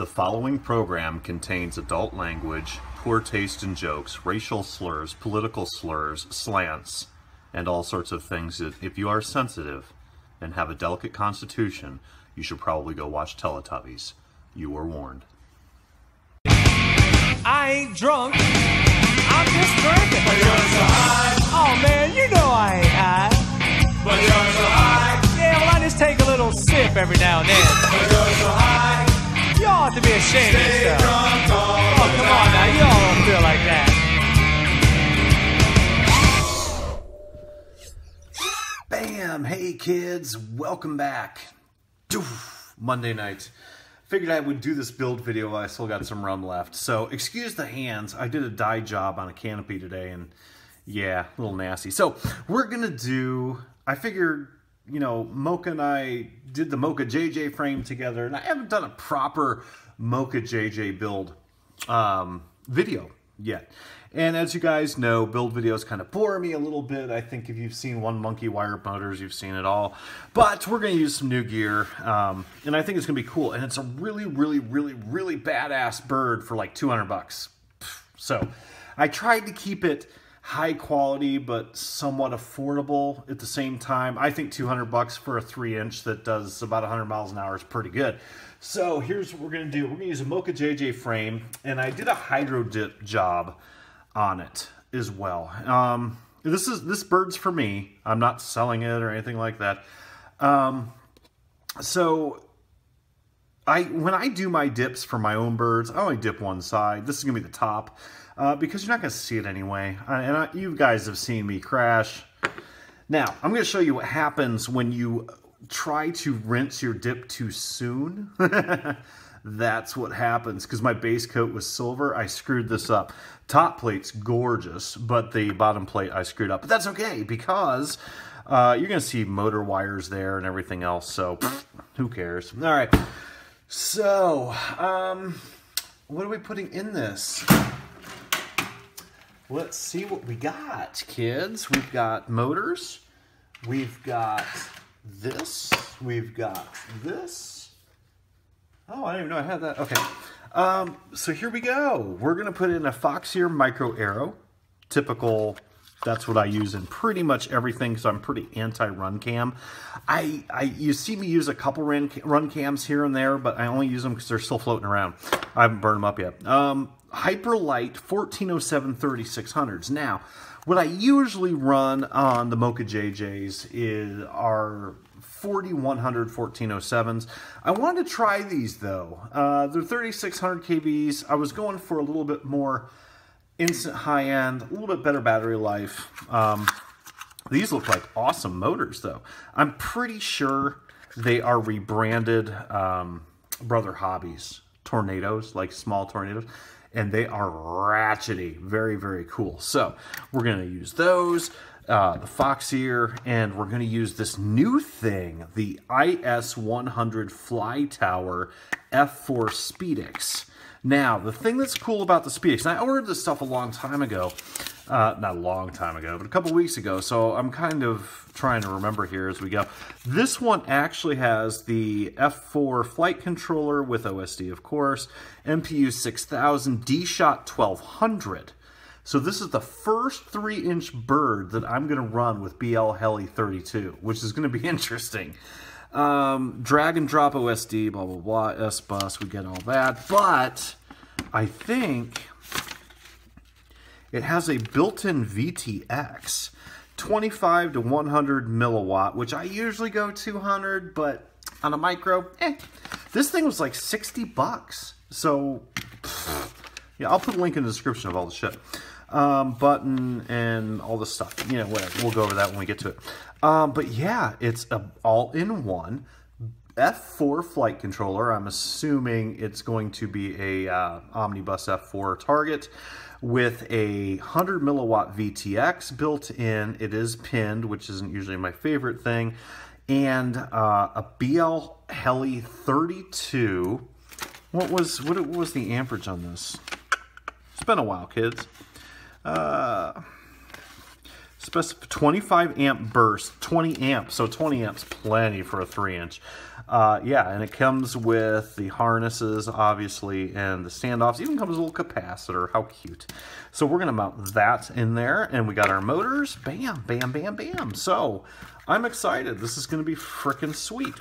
The following program contains adult language, poor taste in jokes, racial slurs, political slurs, slants, and all sorts of things that if you are sensitive and have a delicate constitution, you should probably go watch Teletubbies. You were warned. I ain't drunk, I'm just drinking. But you're so high. Oh man, you know I ain't high. But you're so high. Yeah, well I just take a little sip every now and then. But you're so high. You ought to be ashamed of Stay yourself. drunk all Oh, the come on now, time. you all don't feel like that. Bam! Hey kids, welcome back. Monday night. Figured I would do this build video while I still got some rum left. So excuse the hands. I did a dye job on a canopy today and yeah, a little nasty. So we're gonna do, I figured, you know, Mocha and I did the Mocha JJ frame together, and I haven't done a proper Mocha JJ build video yet. And as you guys know, build videos kind of bore me a little bit. I think if you've seen One Monkey Wire Motors, you've seen it all. But we're going to use some new gear, and I think it's going to be cool. And it's a really, really, really, really badass bird for like 200 bucks. So I tried to keep it high quality, but somewhat affordable at the same time. I think 200 bucks for a 3-inch that does about 100 miles an hour is pretty good. So here's what we're going to do. We're going to use a Mocha JJ frame, and I did a hydro dip job on it as well. This bird's for me. I'm not selling it or anything like that. So when I do my dips for my own birds, I only dip one side. This is gonna be the top because you're not gonna see it anyway. You guys have seen me crash. Now I'm gonna show you what happens when you try to rinse your dip too soon. That's what happens, because my base coat was silver. I screwed this up. Top plate's gorgeous, but the bottom plate I screwed up. But that's okay, because you're going to see motor wires there and everything else, so who cares? All right, so what are we putting in this? Let's see what we got, kids. We've got motors. We've got this. We've got this. Oh, I didn't even know I had that. Okay. So here we go. We're going to put in a Foxier Micro Aero. Typical, that's what I use in pretty much everything, so I'm pretty anti-run cam. You see me use a couple run cams here and there, but I only use them because they're still floating around. I haven't burned them up yet. Hyperlight 1407 3600s. Now, what I usually run on the Mocha JJs are 4100 1407s. I wanted to try these though. They're 3600 kVs. I was going for a little bit more instant high end, a little bit better battery life. These look like awesome motors though. I'm pretty sure they are rebranded Brother Hobbies tornadoes, like small tornadoes, and they are ratchety. Very, very cool. So we're going to use those. The Foxier, and we're going to use this new thing, the IS-100 Fly Tower F4 Speedix. Now, the thing that's cool about the Speedix, and I ordered this stuff a long time ago, not a long time ago, but a couple weeks ago, so I'm kind of trying to remember here as we go. This one actually has the F4 flight controller with OSD, of course, MPU 6000, D-Shot 1200. So this is the first 3-inch bird that I'm going to run with BL Heli 32, which is going to be interesting. Drag and drop OSD, blah, blah, blah, S-Bus, we get all that. But I think it has a built-in VTX, 25 to 100 milliwatt, which I usually go 200, but on a micro, This thing was like 60 bucks. So, yeah, I'll put a link in the description of all the shit. Button and all this stuff, you know, whatever. We'll go over that when we get to it. But yeah, it's a all-in-one F4 flight controller. I'm assuming it's going to be a Omnibus F4 target with a 100 milliwatt VTX built in. It is pinned, which isn't usually my favorite thing, and a BL Heli 32. What was the amperage on this? It's been a while, kids. Specific 25 amp burst, 20 amps, so 20 amps, plenty for a 3-inch. Yeah, and it comes with the harnesses, obviously, and the standoffs. Even comes with a little capacitor. How cute. So we're going to mount that in there, and we got our motors. Bam, bam, bam, bam. So I'm excited. This is going to be freaking sweet.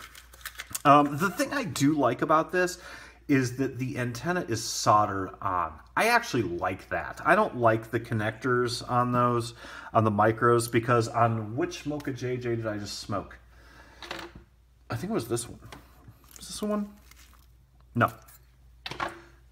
The thing I do like about this is that the antenna is soldered on. I actually like that. I don't like the connectors on those, on the micros, because on which Mocha JJ did I just smoke? I think it was this one. Is this the one? No.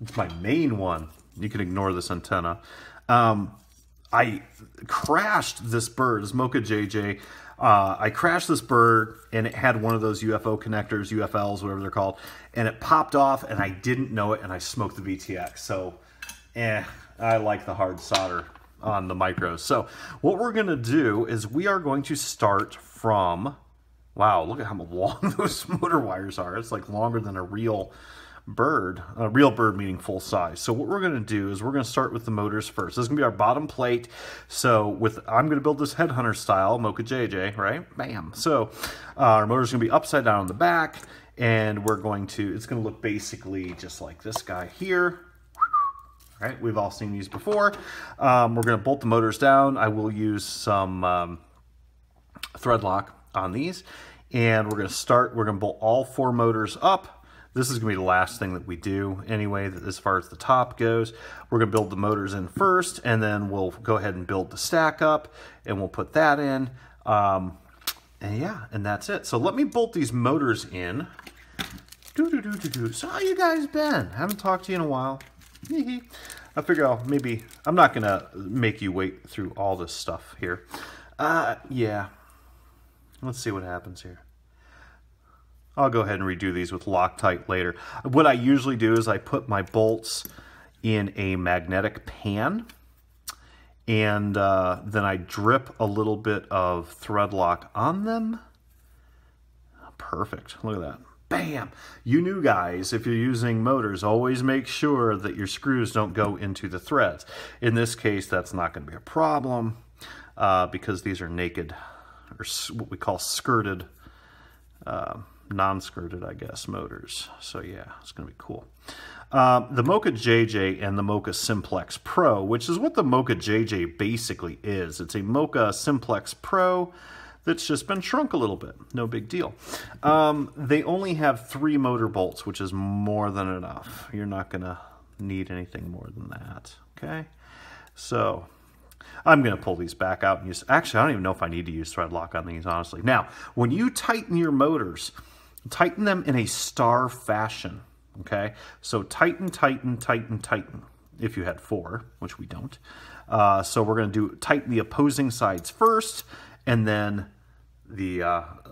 It's my main one. You can ignore this antenna. I crashed this bird, this Mocha JJ. I crashed this bird, and it had one of those UFO connectors, UFLs, whatever they're called, and it popped off, and I didn't know it, and I smoked the VTX. So, I like the hard solder on the micros. So, what we're going to do is we are going to start from, wow, look at how long those motor wires are. It's like longer than a real bird meaning full size. So what we're going to do is we're going to start with the motors first. This is going to be our bottom plate. So I'm going to build this headhunter style Mocha JJ, right? Bam. So our motor's going to be upside down on the back, and it's going to look basically just like this guy here. All right, we've all seen these before. We're going to bolt the motors down. I will use some thread lock on these, and we're going to bolt all 4 motors up. This is going to be the last thing that we do anyway, as far as the top goes. We're going to build the motors in first, and then we'll go ahead and build the stack up, and we'll put that in. And yeah, and that's it. So let me bolt these motors in. So how you guys been? Haven't talked to you in a while. I figure I'm not going to make you wait through all this stuff here. Yeah. Let's see what happens here. I'll go ahead and redo these with Loctite later. What I usually do is I put my bolts in a magnetic pan, and then I drip a little bit of thread lock on them. Perfect. Look at that. Bam! You new guys, if you're using motors, always make sure that your screws don't go into the threads. In this case, that's not going to be a problem because these are naked, or what we call skirted, non-skirted, I guess, motors. So yeah, it's going to be cool. The Mocha JJ and the Mocha Simplex Pro, which is what the Mocha JJ basically is. It's a Mocha Simplex Pro that's just been shrunk a little bit. No big deal. They only have 3 motor bolts, which is more than enough. You're not going to need anything more than that. Okay? So I'm going to pull these back out and use... Actually, I don't even know if I need to use thread lock on these, honestly. Now, when you tighten your motors, tighten them in a star fashion. Okay? So tighten, tighten, tighten, tighten. If you had 4, which we don't. So we're going to tighten the opposing sides first, and then the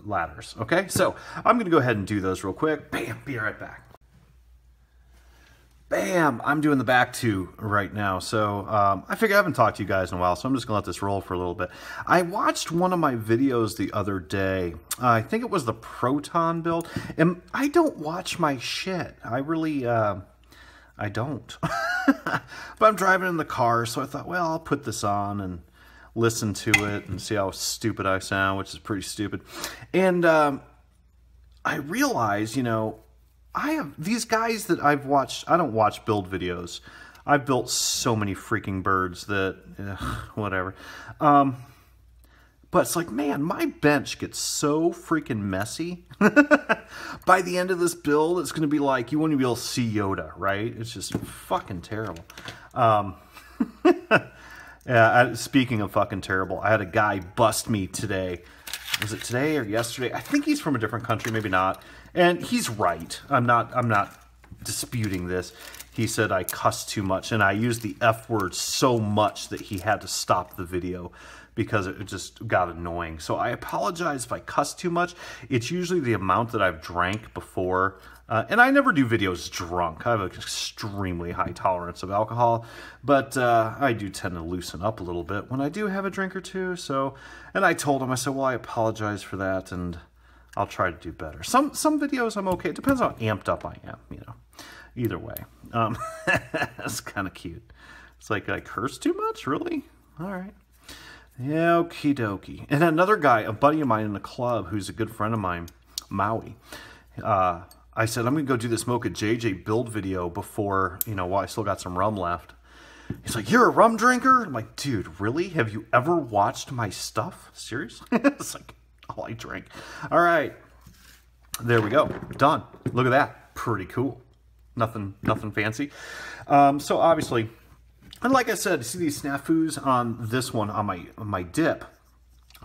ladders. Okay? So I'm going to go ahead and do those real quick. Bam! Be right back. Bam! I'm doing the back too right now. So I figure I haven't talked to you guys in a while, so I'm just going to let this roll for a little bit. I watched one of my videos the other day. I think it was the Proton build. And I don't watch my shit. I really, I don't. But I'm driving in the car, so I thought, well, I'll put this on and listen to it and see how stupid I sound, which is pretty stupid. And I realized, you know, I have these guys that I've watched. I don't watch build videos. I've built so many freaking birds that, whatever. But it's like, man, my bench gets so freaking messy. By the end of this build, it's going to be like, you won't even be able to see Yoda, right? It's just fucking terrible. Yeah, speaking of fucking terrible, I had a guy bust me today. Was it today or yesterday? I think he's from a different country, maybe not. And he's right. I'm not disputing this. He said I cussed too much, and I used the F word so much that he had to stop the video because it just got annoying. So I apologize if I cuss too much. It's usually the amount that I've drank before. And I never do videos drunk. I have an extremely high tolerance of alcohol, but I do tend to loosen up a little bit when I do have a drink or two. So, and I told him, I said, well, I apologize for that, and I'll try to do better. Some videos I'm okay. It depends on how amped up I am, you know. Either way, that's kind of cute. It's like I curse too much, really? All right. Okie dokie. And another guy, a buddy of mine in the club, who's a good friend of mine, Maui, I said, I'm going to go do this Mocha JJ build video before, while I still got some rum left. He's like, you're a rum drinker? I'm like, dude, really? Have you ever watched my stuff? Seriously? It's like all I drink. All right. There we go. Done. Look at that. Pretty cool. Nothing fancy. So obviously, and like I said, see these snafus on this one on my dip.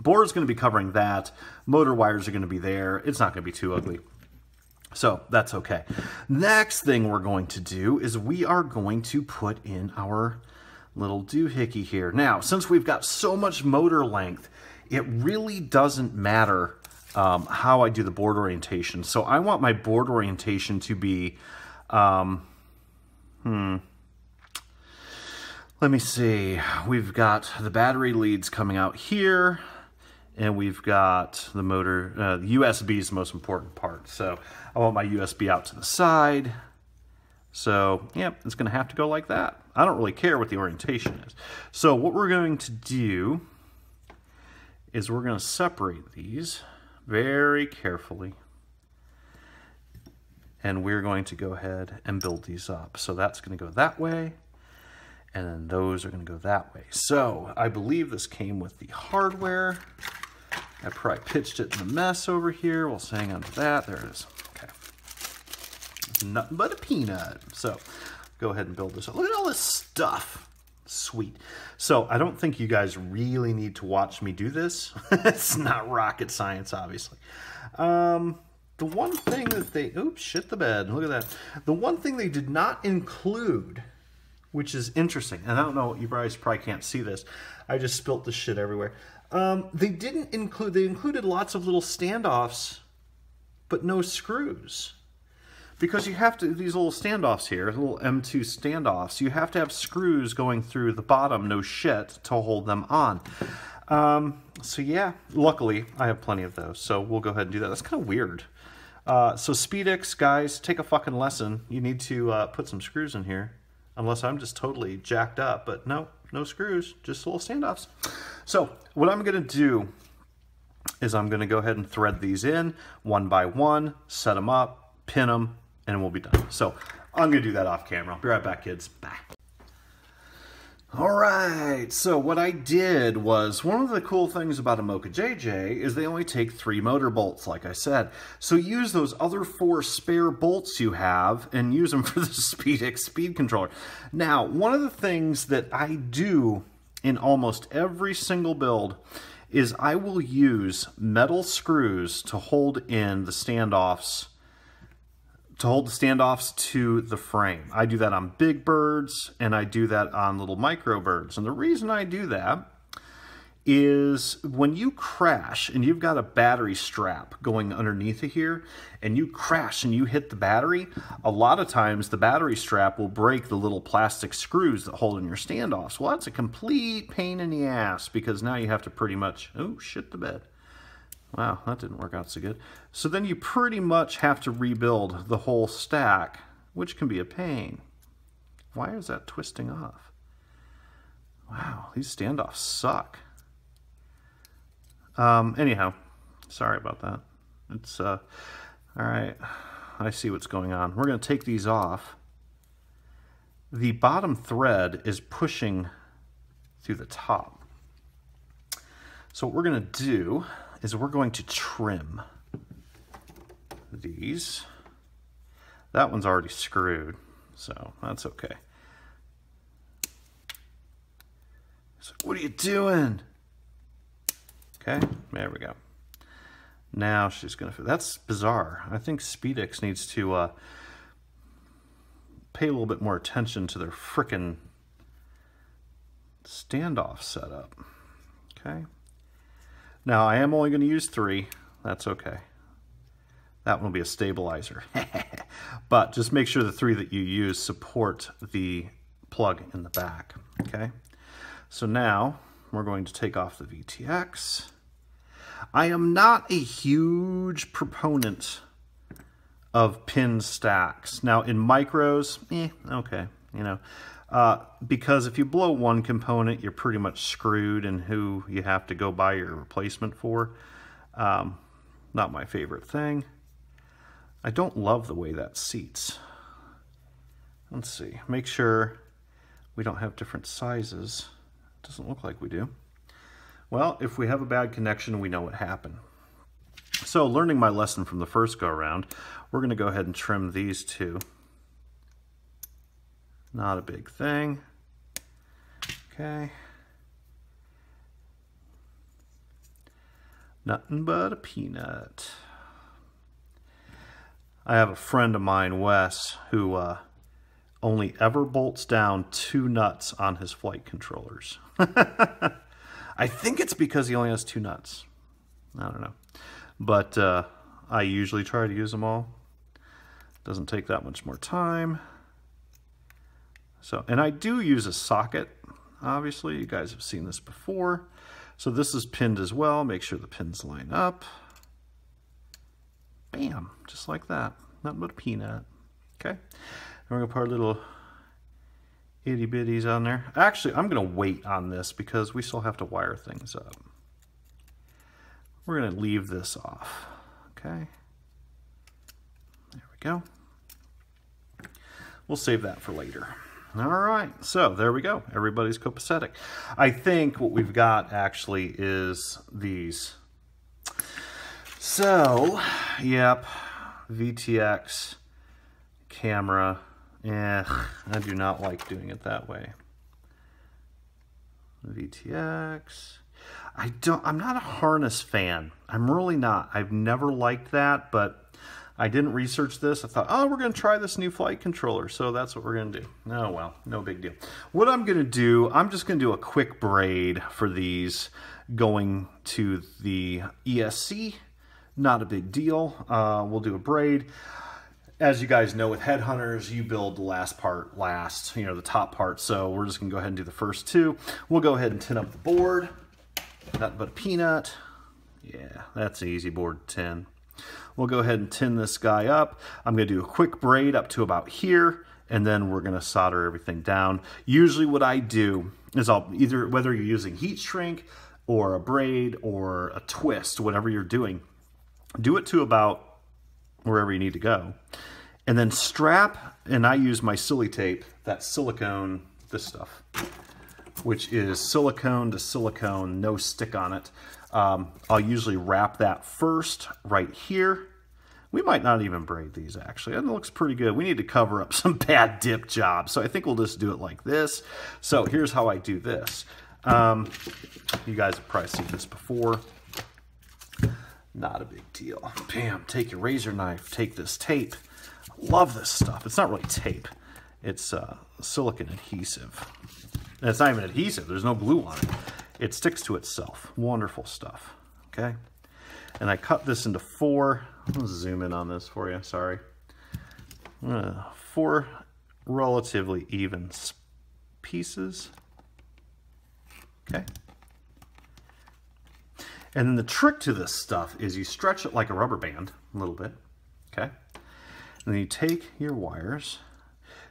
Board is going to be covering that. Motor wires are going to be there. It's not going to be too ugly. So that's okay. Next thing we're going to do is we are going to put in our little doohickey here. Now, since we've got so much motor length, it really doesn't matter how I do the board orientation. So I want my board orientation to be, let me see. We've got the battery leads coming out here. And we've got the motor, USB is the most important part. So I want my USB out to the side. So, yep, it's going to have to go like that. I don't really care what the orientation is. So what we're going to do is we're going to separate these very carefully. And we're going to go ahead and build these up. So that's going to go that way. And then those are going to go that way. So I believe this came with the hardware. I probably pitched it in a mess over here. We'll hang on to that. There it is. Okay. Nothing but a peanut. So go ahead and build this up. Look at all this stuff. Sweet. So I don't think you guys really need to watch me do this. It's not rocket science, obviously. The one thing that they... Oops, shit the bed. Look at that. The one thing they did not include, which is interesting, and I don't know, you guys probably can't see this. I just spilt this shit everywhere. They included lots of little standoffs, but no screws. Because you have to, these little standoffs here, little M2 standoffs, you have to have screws going through the bottom, no shit, to hold them on. So yeah, luckily I have plenty of those, so we'll go ahead and do that. That's kind of weird. So Speedix, guys, take a fucking lesson. You need to put some screws in here. Unless I'm just totally jacked up, but no screws, just little standoffs. So what I'm going to do is I'm going to go ahead and thread these in one by one, set them up, pin them, and we'll be done. So I'm going to do that off camera. I'll be right back, kids. Bye. All right, so what I did was, one of the cool things about a Mocha JJ is they only take 3 motor bolts, like I said. So use those other 4 spare bolts you have and use them for the Speedix speed controller. Now, one of the things that I do in almost every single build is I will use metal screws to hold in the standoffs, to the frame. I do that on big birds, and I do that on little micro birds. And the reason I do that is when you crash and you've got a battery strap going underneath of here, and you crash and you hit the battery, a lot of times the battery strap will break the little plastic screws that hold in your standoffs. Well, that's a complete pain in the ass, because now you have to pretty much, oh, shit the bed. Wow, that didn't work out so good. So then you pretty much have to rebuild the whole stack, which can be a pain. Why is that twisting off? Wow, these standoffs suck. Anyhow, sorry about that. It's, all right, I see what's going on. We're going to take these off. The bottom thread is pushing through the top. So what we're going to do is we're going to trim these. That one's already screwed, so that's okay. So what are you doing? Okay, there we go. Now she's gonna, that's bizarre. I think Speedix needs to pay a little bit more attention to their frickin' standoff setup. Okay. Now, I am only going to use 3. That's okay. That one will be a stabilizer. But just make sure the 3 that you use support the plug in the back. Okay? So now, we're going to take off the VTX. I am not a huge proponent of pin stacks. Now, in micros, okay, because if you blow one component, you're pretty much screwed in who you have to go buy your replacement for. Not my favorite thing. I don't love the way that seats. Let's see, make sure we don't have different sizes. Doesn't look like we do. Well, if we have a bad connection, we know what happened. So, learning my lesson from the first go around, we're going to go ahead and trim these two. Not a big thing. Okay. Nothing but a peanut. I have a friend of mine, Wes, who only ever bolts down 2 nuts on his flight controllers. I think it's because he only has 2 nuts. I don't know. But I usually try to use them all. Doesn't take that much more time. So, and I do use a socket, obviously. You guys have seen this before. So this is pinned as well. Make sure the pins line up. Bam, just like that. Nothing but a peanut. Okay. And we're going to put our little itty bitties on there. Actually, I'm going to wait on this because we still have to wire things up. We're going to leave this off. Okay. There we go. We'll save that for later. All right, so there we go. Everybody's copacetic. I think what we've got actually is these. So, yep, VTX camera. I do not like doing it that way. VTX. I'm not a harness fan. I'm really not. I've never liked that, but I didn't research this. I thought, oh, we're going to try this new flight controller. So that's what we're going to do. Oh, well, no big deal. What I'm going to do, I'm just going to do a quick braid for these going to the ESC. Not a big deal. We'll do a braid. As you guys know, with headhunters, you build the last part last, you know, the top part. So we're just going to go ahead and do the first 2. We'll go ahead and tin up the board. Nothing but a peanut. Yeah, that's an easy board to tin. We'll go ahead and tin this guy up. I'm going to do a quick braid up to about here, and then we're going to solder everything down. Usually what I do is I'll either, whether you're using heat shrink or a braid or a twist, whatever you're doing, do it to about wherever you need to go. And then strap, and I use my silly tape, that silicone, this stuff, which is silicone to silicone, no stick on it. I'll usually wrap that first right here. We might not even braid these, actually. It looks pretty good. We need to cover up some bad dip jobs, so I think we'll just do it like this. So here's how I do this. You guys have probably seen this before. Not a big deal. Bam, take your razor knife, take this tape. Love this stuff. It's not really tape. It's silicone adhesive. And it's not even adhesive. There's no glue on it. It sticks to itself. Wonderful stuff. Okay. And I cut this into 4. I'll zoom in on this for you. Sorry. 4 relatively even pieces. Okay. And then the trick to this stuff is you stretch it like a rubber band a little bit. Okay. And then you take your wires.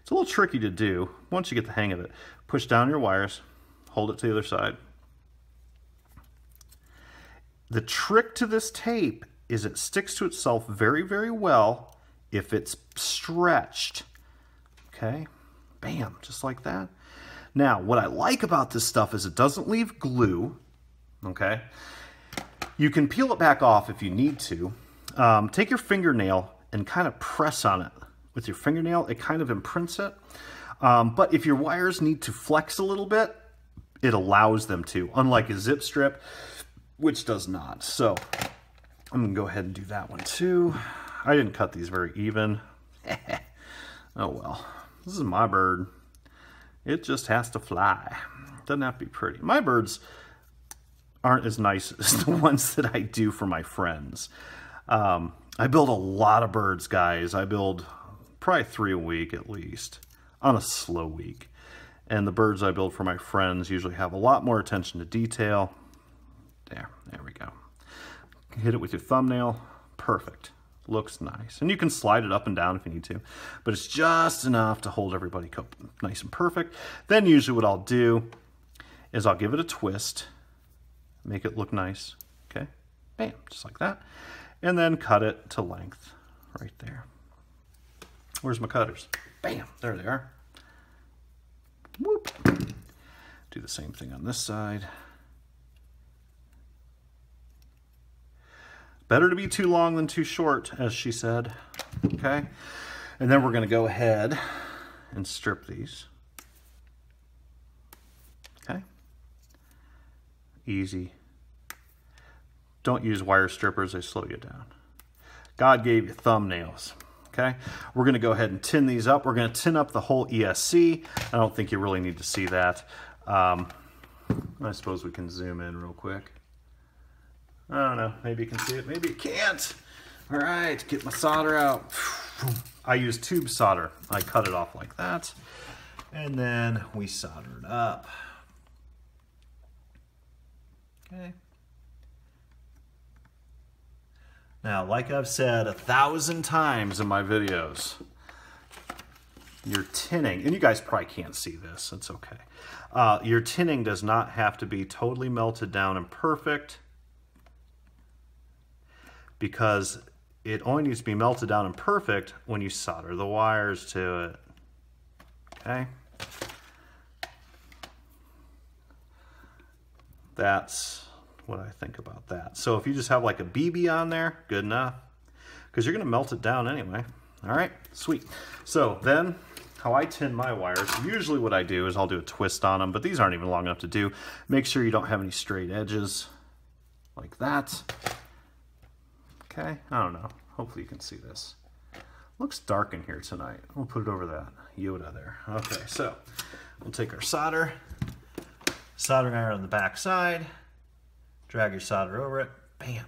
It's a little tricky to do once you get the hang of it. Push down your wires, hold it to the other side. The trick to this tape is it sticks to itself very, very well if it's stretched. Okay, bam, just like that. Now, what I like about this stuff is it doesn't leave glue. Okay, you can peel it back off if you need to. Take your fingernail and kind of press on it with your fingernail. It kind of imprints it. But if your wires need to flex a little bit, it allows them to, unlike a zip strip, which does not. So I'm going to go ahead and do that one too. I didn't cut these very even. Oh well, this is my bird. It just has to fly. Doesn't have to be pretty. My birds aren't as nice as the ones that I do for my friends. I build a lot of birds, guys. I build probably 3 a week at least, on a slow week. And the birds I build for my friends usually have a lot more attention to detail. There we go. Hit it with your thumbnail. Perfect. Looks nice. And you can slide it up and down if you need to, but it's just enough to hold everybody nice and perfect. Then usually what I'll do is I'll give it a twist, make it look nice, okay? Bam, just like that. And then cut it to length right there. Where's my cutters? Bam, there they are. Whoop. Do the same thing on this side. Better to be too long than too short, as she said, okay? And then we're gonna go ahead and strip these. Okay? Easy. Don't use wire strippers, they slow you down. God gave you thumbnails, okay? We're gonna go ahead and tin these up. We're gonna tin up the whole ESC. I don't think you really need to see that. I suppose we can zoom in real quick. I don't know, maybe you can see it, maybe you can't. All right, get my solder out. I use tube solder. I cut it off like that, and then we solder it up. Okay. Now, like I've said 1,000 times in my videos, your tinning, and you guys probably can't see this, it's okay. Your tinning does not have to be totally melted down and perfect, because it only needs to be melted down and perfect when you solder the wires to it, okay? That's what I think about that. So if you just have like a BB on there, good enough, because you're gonna melt it down anyway. All right, sweet. So then, how I tin my wires, usually what I do is I'll do a twist on them, but these aren't even long enough to do. Make sure you don't have any straight edges, like that. Okay, I don't know. Hopefully you can see this. Looks dark in here tonight. We'll put it over that Yoda there. Okay, so we'll take our soldering iron on the back side, drag your solder over it, bam.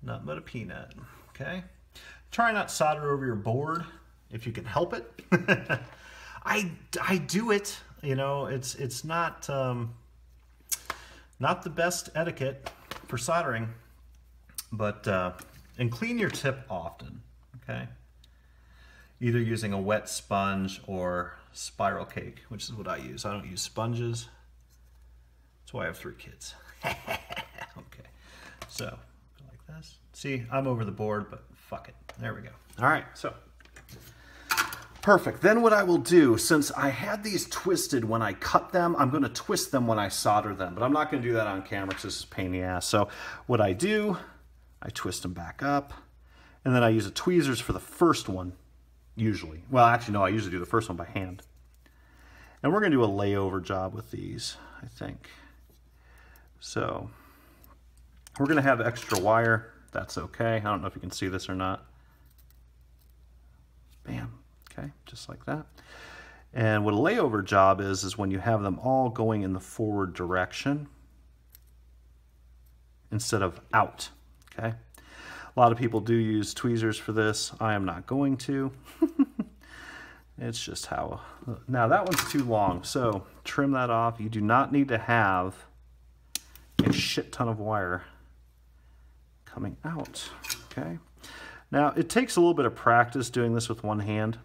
Nothing but a peanut, okay? Try not to solder over your board if you can help it. I do it, you know, it's not not the best etiquette for soldering, but and clean your tip often, okay? Either using a wet sponge or spiral cake, which is what I use. I don't use sponges. That's why I have 3 kids. Okay, so like this. See, I'm over the board, but fuck it. There we go. All right, so perfect. Then what I will do, since I had these twisted when I cut them, I'm going to twist them when I solder them, but I'm not going to do that on camera because this is a pain in the ass. So what I do, I twist them back up, and then I use a tweezers for the first one, usually. Well, actually, no, I usually do the first one by hand. And we're going to do a layover job with these, I think. So we're going to have extra wire. That's okay. I don't know if you can see this or not. Bam. Okay, just like that. And what a layover job is when you have them all going in the forward direction instead of out, okay? A lot of people do use tweezers for this. I am not going to. It's just how. Now that one's too long, so trim that off. You do not need to have a shit ton of wire coming out, okay? Now it takes a little bit of practice doing this with one hand.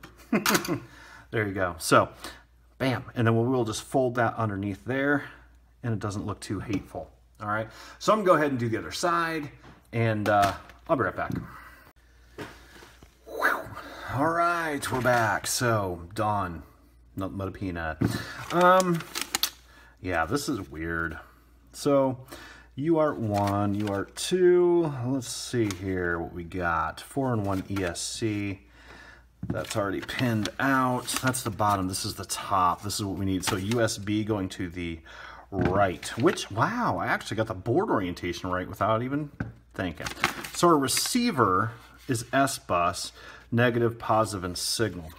There you go. So, bam, and then we'll just fold that underneath there, and it doesn't look too hateful. All right, so I'm gonna go ahead and do the other side, and I'll be right back. Whew. All right, we're back. So, done. Nothing but a peanut. Yeah, this is weird. So, UART 1, UART 2. Let's see here what we got. 4-in-1 ESC. That's already pinned out. That's the bottom. This is the top. This is what we need. So USB going to the right, which, wow, I actually got the board orientation right without even thinking. So our receiver is S-bus, negative, positive, and signal.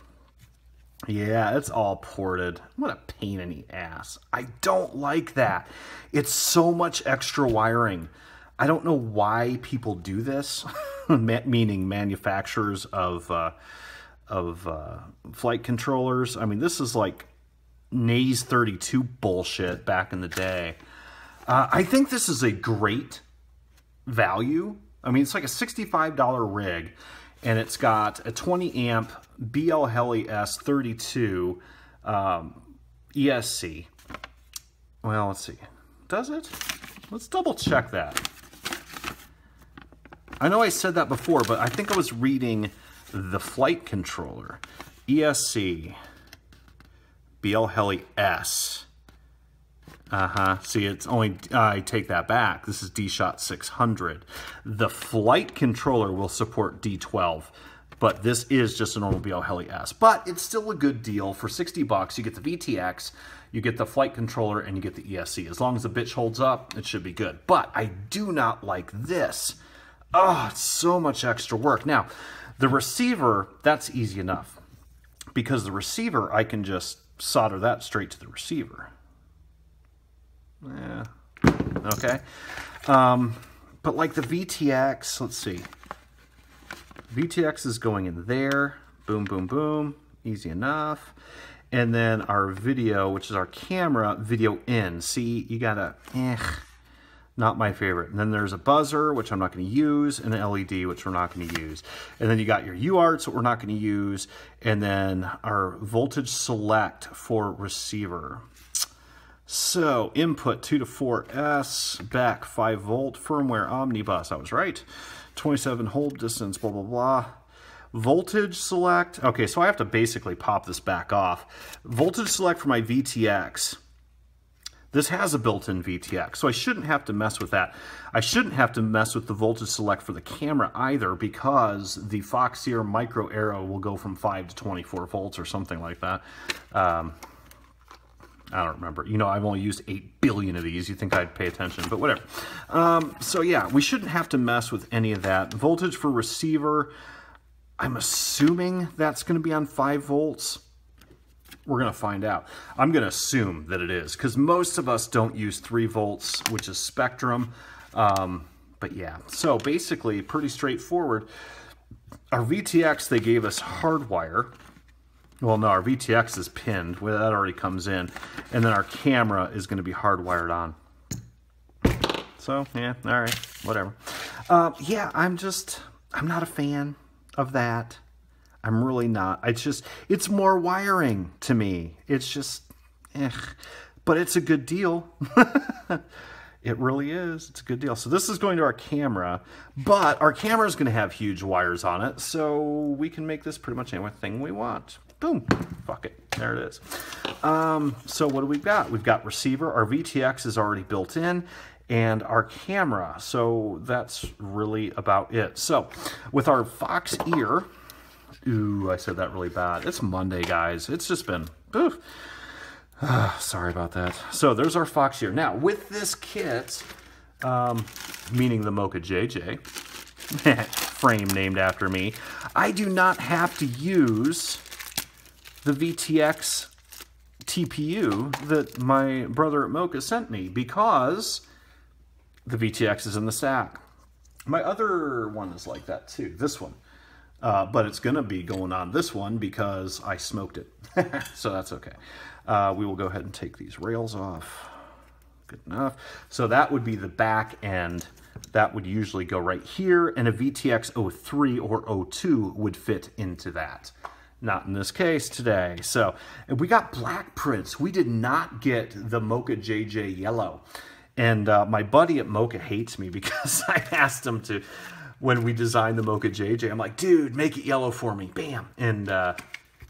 Yeah, it's all ported. What a pain in the ass. I don't like that. It's so much extra wiring. I don't know why people do this, meaning manufacturers of flight controllers. I mean, this is like Naze 32 bullshit back in the day. I think this is a great value I mean, it's like a $65 rig, and it's got a 20 amp BL Heli S32 ESC. Well, let's see. Does it? Let's double check that. I know I said that before, but I think I was reading the flight controller. ESC BL Heli S. See, it's only, I take that back. This is D-Shot 600. The flight controller will support D12, but this is just a normal BL Heli S. But it's still a good deal. For 60 bucks, you get the VTX, you get the flight controller, and you get the ESC. As long as the bitch holds up, it should be good. But I do not like this. Oh, it's so much extra work. Now, the receiver, that's easy enough. Because the receiver, I can just solder that straight to the receiver. Yeah, okay. But like the VTX, let's see. VTX is going in there. Boom, boom, boom. Easy enough. And then our video, which is our camera, video in. See, you gotta, not my favorite. And then there's a buzzer, which I'm not going to use, and an LED, which we're not going to use. And then you got your UARTs, what we're not going to use, and then our voltage select for receiver. So input 2 to 4S, back 5 volt, firmware omnibus. I was right. 27 hold distance, blah, blah, blah. Voltage select. Okay, so I have to basically pop this back off. Voltage select for my VTX. This has a built-in VTX, so I shouldn't have to mess with that. I shouldn't have to mess with the voltage select for the camera either, because the Foxeer Micro Arrow will go from 5 to 24 volts or something like that. I don't remember. You know, I've only used 8 billion of these. You'd think I'd pay attention, but whatever. So yeah, we shouldn't have to mess with any of that. Voltage for receiver, I'm assuming that's going to be on 5 volts. We're going to find out. I'm going to assume that it is, because most of us don't use 3 volts, which is Spectrum. But yeah, so basically pretty straightforward. Our VTX, they gave us hardwire. Well, no, our VTX is pinned. Well, that already comes in. And then our camera is going to be hardwired on. So, yeah, all right, whatever. Yeah, I'm not a fan of that. I'm really not. It's more wiring to me. It's just, but it's a good deal. It really is. It's a good deal. So this is going to our camera, but our camera is going to have huge wires on it, so we can make this pretty much anything we want. Boom. Fuck it. There it is. So what do we got? We've got receiver. Our VTX is already built in, and our camera. So that's really about it. So with our Foxeer, ooh, I said that really bad. It's Monday, guys. It's just been, oof. Sorry about that. So there's our Foxeer. Now, with this kit, meaning the Mocha JJ, frame named after me, I do not have to use the VTX TPU that my brother at Mocha sent me, because the VTX is in the stack. My other one is like that too, this one. But it's going to be going on this one because I smoked it. So that's okay. We will go ahead and take these rails off. Good enough. So that would be the back end. That would usually go right here, and a VTX 03 or 02 would fit into that. Not in this case today. So, and we got black prints. We did not get the Mocha JJ yellow. And my buddy at Mocha hates me because I asked him to, when we designed the Mocha JJ, I'm like, dude, make it yellow for me. Bam. And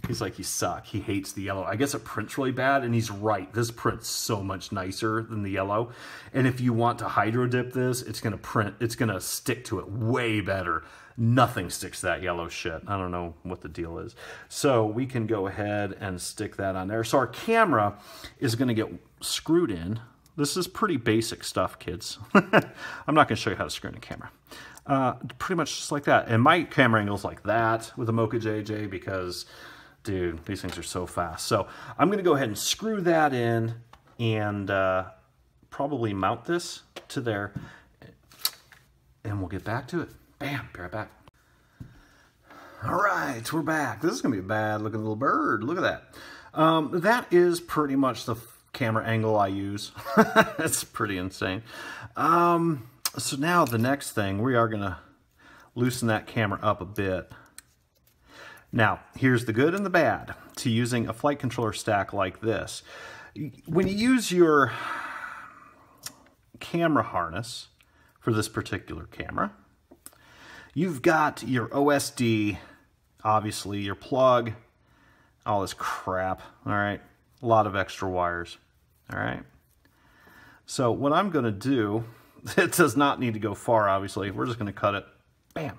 he's like, you suck. He hates the yellow. I guess it prints really bad, and he's right. This print's so much nicer than the yellow. And if you want to hydro dip this, it's going to print, it's going to stick to it way better. Nothing sticks to that yellow shit. I don't know what the deal is. So we can go ahead and stick that on there. So our camera is going to get screwed in. This is pretty basic stuff, kids. I'm not going to show you how to screw in a camera. Pretty much just like that. And my camera angle's like that with a Mocha JJ because, dude, these things are so fast. So I'm going to go ahead and screw that in and probably mount this to there. And we'll get back to it. Bam, be right back. All right, we're back. This is going to be a bad looking little bird. Look at that. That is pretty much the camera angle I use. That's pretty insane. So now the next thing, we are going to loosen that camera up a bit. Now, here's the good and the bad to using a flight controller stack like this. When you use your camera harness for this particular camera, you've got your OSD, obviously your plug, all this crap, all right? A lot of extra wires, all right? So what I'm going to do, it does not need to go far, obviously. We're just going to cut it. Bam.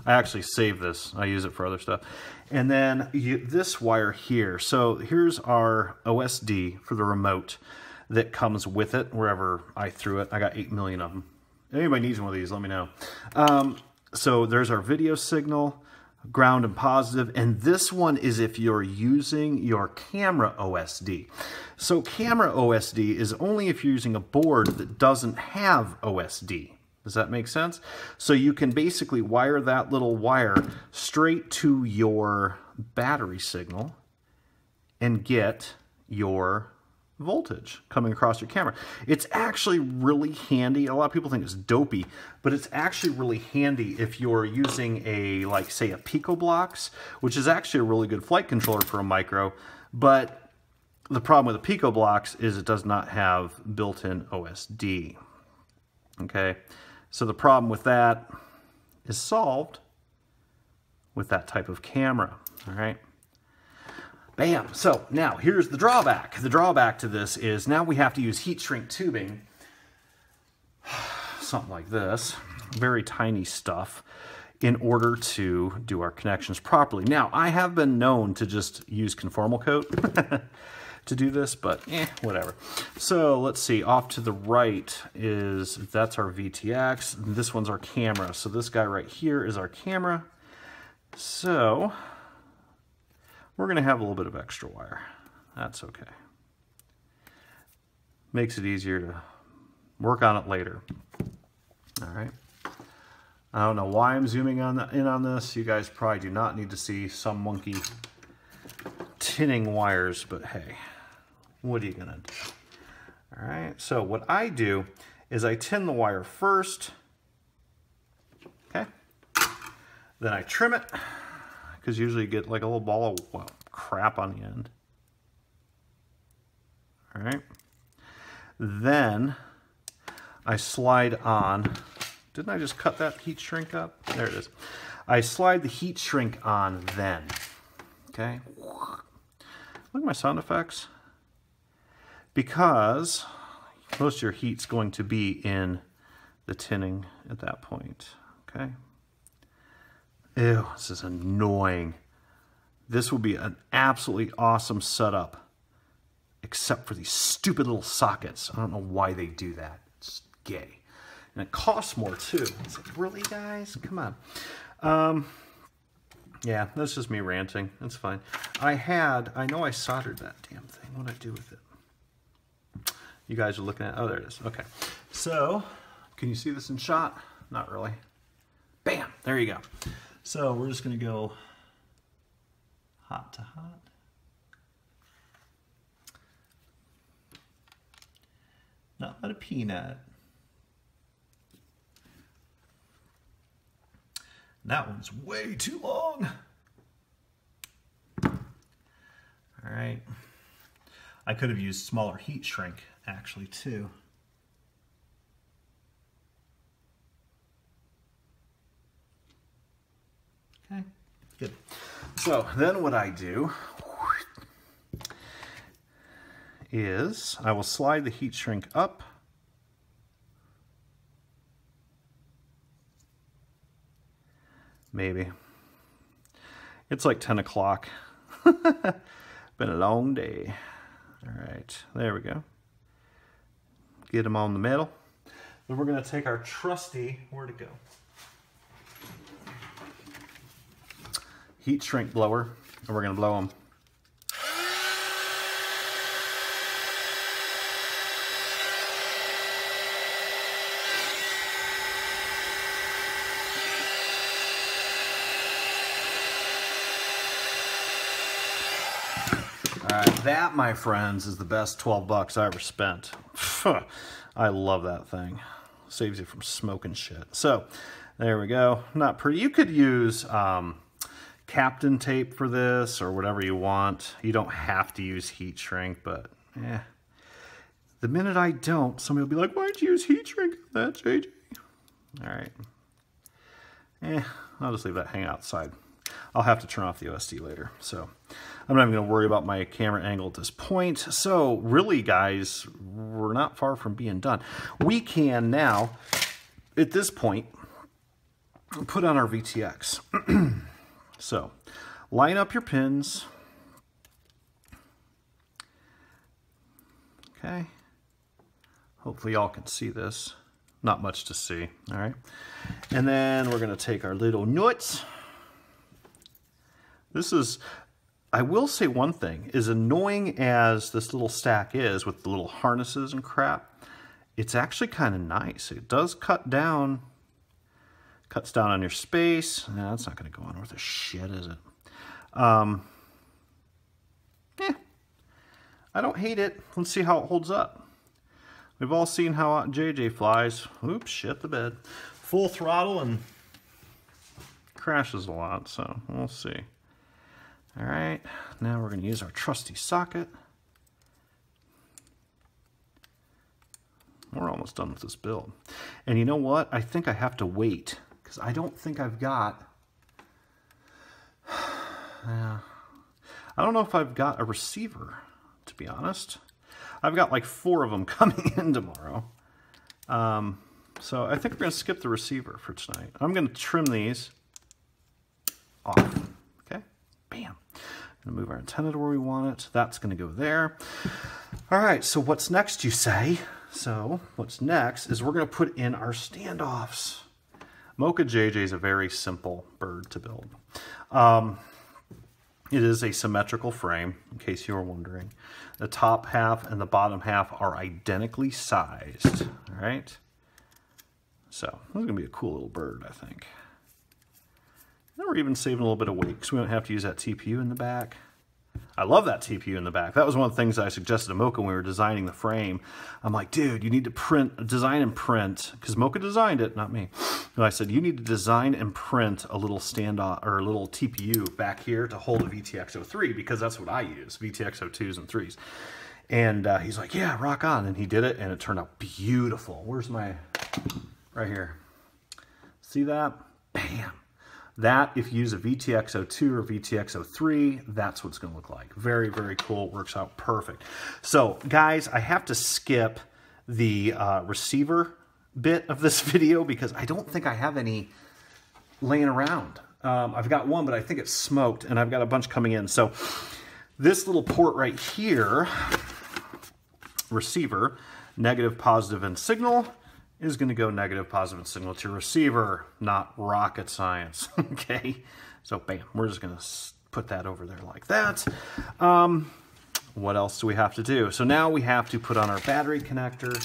I actually save this. I use it for other stuff. And then this wire here. So here's our OSD for the remote that comes with it, wherever I threw it. I got 8 million of them. If anybody needs one of these, let me know. So there's our video signal, ground and positive, and this one is if you're using your camera OSD. So camera OSD is only if you're using a board that doesn't have OSD. Does that make sense? So you can basically wire that little wire straight to your battery signal and get your voltage coming across your camera. It's actually really handy. A lot of people think it's dopey, but it's actually really handy if you're using a, like say a PicoBlocks, which is actually a really good flight controller for a micro, but the problem with the PicoBlocks is it does not have built-in OSD. Okay, so the problem with that is solved with that type of camera, all right? Bam. So now here's the drawback. The drawback to this is now we have to use heat shrink tubing, something like this, very tiny stuff, in order to do our connections properly. Now, I have been known to just use conformal coat to do this, but whatever. So let's see, off to the right is, that's our VTX, this one's our camera. So this guy right here is our camera. So we're going to have a little bit of extra wire. That's okay. Makes it easier to work on it later. All right. I don't know why I'm zooming in on this. You guys probably do not need to see some monkey tinning wires, but hey, what are you going to do? All right. So what I do is I tin the wire first. Okay. Then I trim it, because usually you get like a little ball of crap on the end. All right. Then I slide on, didn't I just cut that heat shrink up? There it is. I slide the heat shrink on then. Okay. Look at my sound effects. Because most of your heat's going to be in the tinning at that point. Okay. Ew, this is annoying. This will be an absolutely awesome setup, except for these stupid little sockets. I don't know why they do that. It's gay. And it costs more too. It's like, really, guys? Come on. Yeah, that's just me ranting. That's fine. I know I soldered that damn thing. What did I do with it? You guys are looking at, oh, there it is. Okay. So, can you see this in shot? Not really. Bam, there you go. So we're just going to go hot to hot. Not but a peanut. That one's way too long. All right. I could have used smaller heat shrink actually too. Okay, good. So then what I do is I will slide the heat shrink up. Maybe. It's like 10 o'clock. Been a long day. All right, there we go. Get them on the metal. Then we're going to take our trusty, where'd it go? Heat shrink blower, and we're going to blow them. That, my friends, is the best 12 bucks I ever spent. I love that thing. Saves you from smoking shit. So there we go. Not pretty. You could use Captain tape for this or whatever you want. You don't have to use heat shrink, but the minute I don't, somebody will be like, why'd you use heat shrink on that, JJ? All right. I'll just leave that hanging outside. I'll have to turn off the OSD later, so I'm not even going to worry about my camera angle at this point. So really, guys, we're not far from being done. We can now, at this point, put on our VTX. So line up your pins. Okay. Hopefully y'all can see this. Not much to see, all right? And then we're going to take our little nuts. This is, I will say one thing, as annoying as this little stack is with the little harnesses and crap, it's actually kind of nice. It does cut down, cuts down on your space. No, that's not going to go on worth a shit, is it? I don't hate it. Let's see how it holds up. We've all seen how JJ flies. Oops, shit the bed. Full throttle and crashes a lot, so we'll see. All right, now we're going to use our trusty socket. We're almost done with this build. And you know what? I think I have to wait because I don't think I've got... I don't know if I've got a receiver, to be honest. I've got like 4 of them coming in tomorrow. So I think we're going to skip the receiver for tonight. I'm going to trim these off. Okay, bam. I'm going to move our antenna to where we want it. That's going to go there. All right, so what's next, you say? So what's next is we're going to put in our standoffs. Mocha JJ is a very simple bird to build. It is a symmetrical frame, in case you were wondering. The top half and the bottom half are identically sized, all right? So this is going to be a cool little bird, I think. Then we're even saving a little bit of weight because we don't have to use that TPU in the back. I love that TPU in the back. That was one of the things I suggested to Mocha when we were designing the frame. I'm like, dude, you need to design and print, because Mocha designed it, not me. And I said, you need to design and print a little standoff or a little TPU back here to hold a VTX03, because that's what I use, VTX02s and 3s. And he's like, yeah, rock on. And he did it, and it turned out beautiful. Where's my, right here. See that? Bam. That, if you use a VTX02 or VTX03, that's what it's going to look like. Very, very cool. Works out perfect. So, guys, I have to skip the receiver bit of this video because I don't think I have any laying around. I've got one, but I think it's smoked, and I've got a bunch coming in. So, this little port right here, receiver, negative, positive, and signal, is going to go negative, positive, and signal to your receiver, not rocket science. Okay, so bam, we're just going to put that over there like that. What else do we have to do? So now we have to put on our battery connector,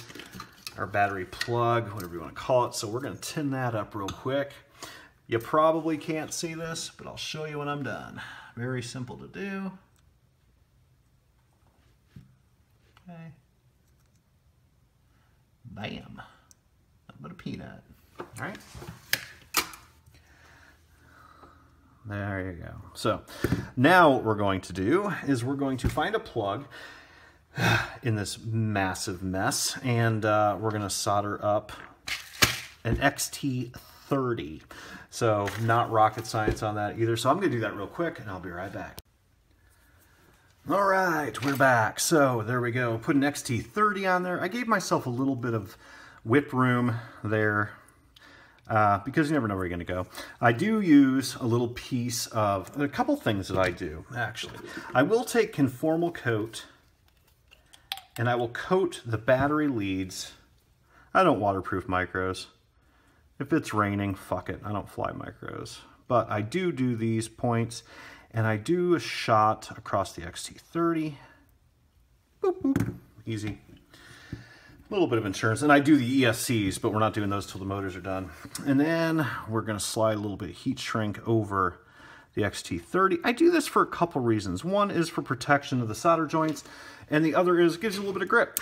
our battery plug, whatever you want to call it. So we're going to tin that up real quick. You probably can't see this, but I'll show you when I'm done. Very simple to do. Okay. Bam. But a peanut. All right. There you go. So now what we're going to do is we're going to find a plug in this massive mess, and we're going to solder up an XT30. So not rocket science on that either. So I'm going to do that real quick, and I'll be right back. All right, we're back. So there we go. Put an XT30 on there. I gave myself a little bit of whip room there because you never know where you're going to go. I do use a little piece of a couple things that I do, actually. I will take conformal coat and I will coat the battery leads. I don't waterproof micros. If it's raining, fuck it. I don't fly micros. But I do these points, and I do a shot across the XT30. Boop, boop. Easy. A little bit of insurance, and I do the ESCs, but we're not doing those till the motors are done. And then we're going to slide a little bit of heat shrink over the XT30. I do this for a couple reasons. One is for protection of the solder joints, and the other is it gives you a little bit of grip.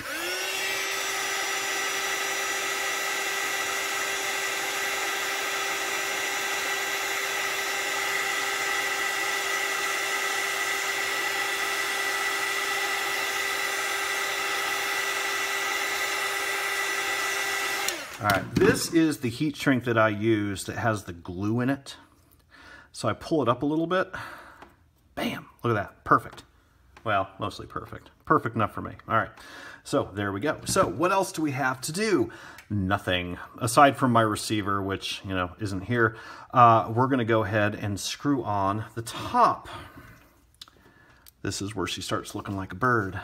All right, this is the heat shrink that I use that has the glue in it. So I pull it up a little bit. Bam, look at that, perfect. Well, mostly perfect. Perfect enough for me. All right, so there we go. So what else do we have to do? Nothing, aside from my receiver, which, you know, isn't here. We're gonna go ahead and screw on the top. This is where she starts looking like a bird.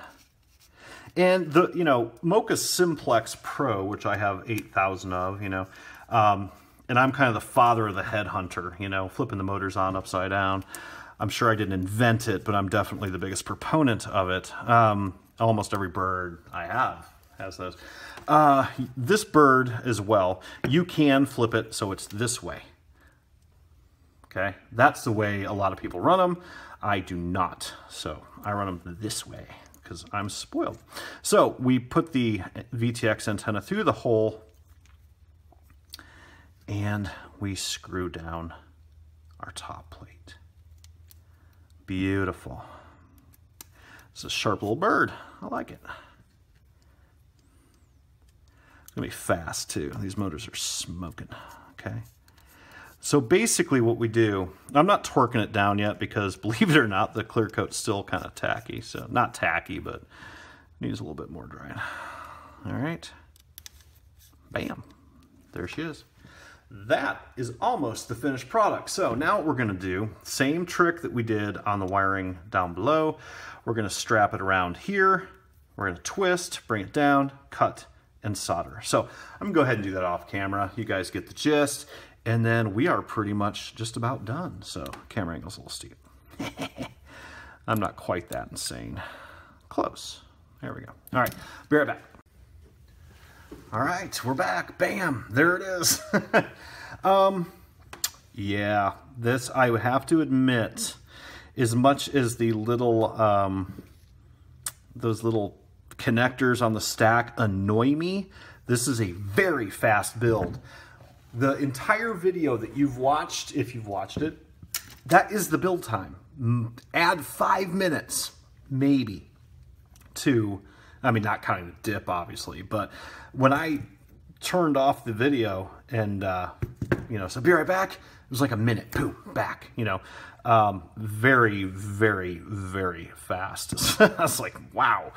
And the, you know, Mocha Simplex Pro, which I have 8,000 of, you know, and I'm kind of the father of the headhunter, you know, flipping the motors on upside down. I'm sure I didn't invent it, but I'm definitely the biggest proponent of it. Almost every bird I have has those. This bird as well, you can flip it so it's this way. Okay, that's the way a lot of people run them. I do not, so I run them this way because I'm spoiled. So we put the VTX antenna through the hole and we screw down our top plate. Beautiful. It's a sharp little bird. I like it. It's gonna be fast too. These motors are smoking, okay? So basically what we do, I'm not torquing it down yet because believe it or not, the clear coat's still kind of tacky. So not tacky, but needs a little bit more drying. All right, bam, there she is. That is almost the finished product. So now what we're gonna do, same trick that we did on the wiring down below. We're gonna strap it around here. We're gonna twist, bring it down, cut, and solder. So I'm gonna go ahead and do that off camera. You guys get the gist. And then we are pretty much just about done. So camera angle's a little steep. I'm not quite that insane. Close. There we go. All right, be right back. All right, we're back. Bam, there it is. Yeah, this I would have to admit, as much as the little, those little connectors on the stack annoy me, this is a very fast build. The entire video that you've watched, if you've watched it, that is the build time. Add 5 minutes, maybe, to, I mean, not counting the dip, obviously, but when I turned off the video and, you know, so be right back, it was like a minute, boom, back, you know. Very, very, very fast. I was like, wow.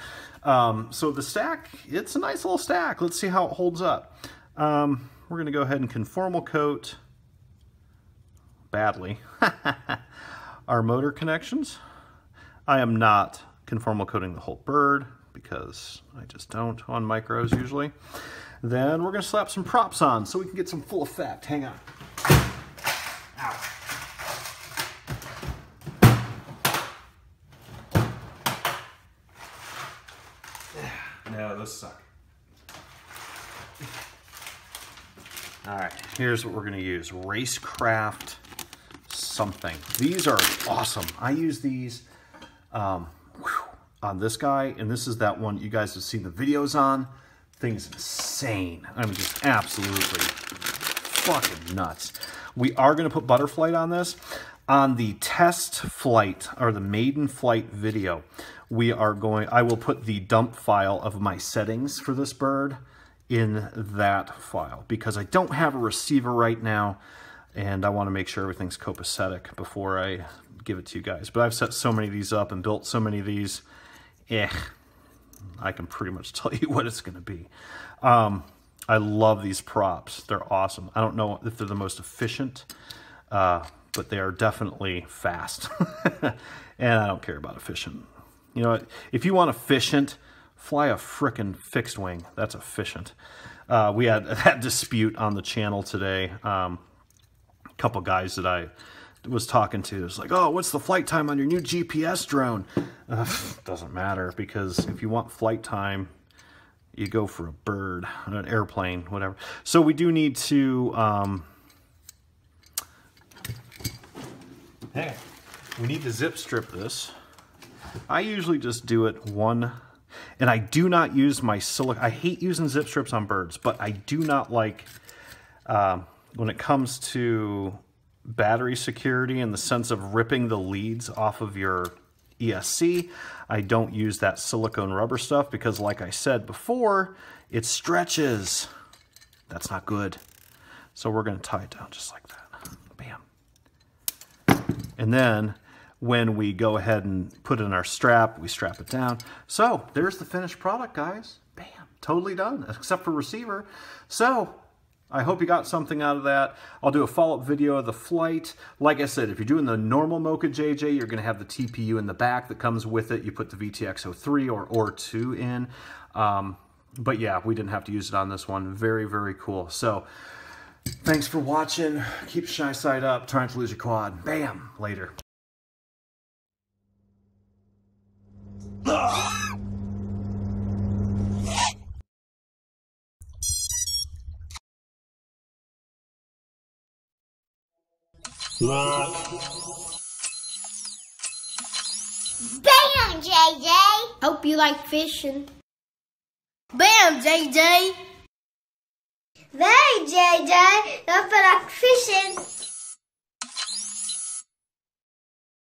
So the stack, it's a nice little stack. Let's see how it holds up. We're going to go ahead and conformal coat, badly, our motor connections. I am not conformal coating the whole bird because I just don't on micros usually. Then we're going to slap some props on so we can get some full effect. Hang on. Ow. No, those suck. All right, here's what we're gonna use. Racecraft something. These are awesome. I use these on this guy, and this is that one you guys have seen the videos on. Thing's insane. I'm just absolutely fucking nuts. We are gonna put butterfly on this. On the test flight, or the maiden flight video, I will put the dump file of my settings for this bird in that file because I don't have a receiver right now and I want to make sure everything's copacetic before I give it to you guys. But I've set so many of these up and built so many of these, I can pretty much tell you what it's going to be. I love these props. They're awesome. I don't know if they're the most efficient, but they are definitely fast. And I don't care about efficient. You know, if you want efficient, fly a frickin' fixed wing. That's efficient. We had that dispute on the channel today. A couple guys that I was talking to was like, oh, what's the flight time on your new GPS drone? Doesn't matter, because if you want flight time, you go for a bird, an airplane, whatever. So we do need to, we need to zip strip this. I usually just do it one, and I do not use my silicone. I hate using zip strips on birds, but I do not like, when it comes to battery security in the sense of ripping the leads off of your ESC, I don't use that silicone rubber stuff because, like I said before, it stretches. That's not good. So we're going to tie it down just like that. Bam. And then when we go ahead and put in our strap, we strap it down. So there's the finished product, guys. Bam. Totally done, except for receiver. So I hope you got something out of that. I'll do a follow-up video of the flight. Like I said, if you're doing the normal Mocha JJ, you're going to have the TPU in the back that comes with it. You put the VTX03 or 2 in. But yeah, we didn't have to use it on this one. Very, very cool. So thanks for watching. Keep your shiny side up. Trying to lose your quad. Bam. Later. Bam, JJ! Hope you like fishing. Bam, JJ! Hey, JJ! Hope you like fishing.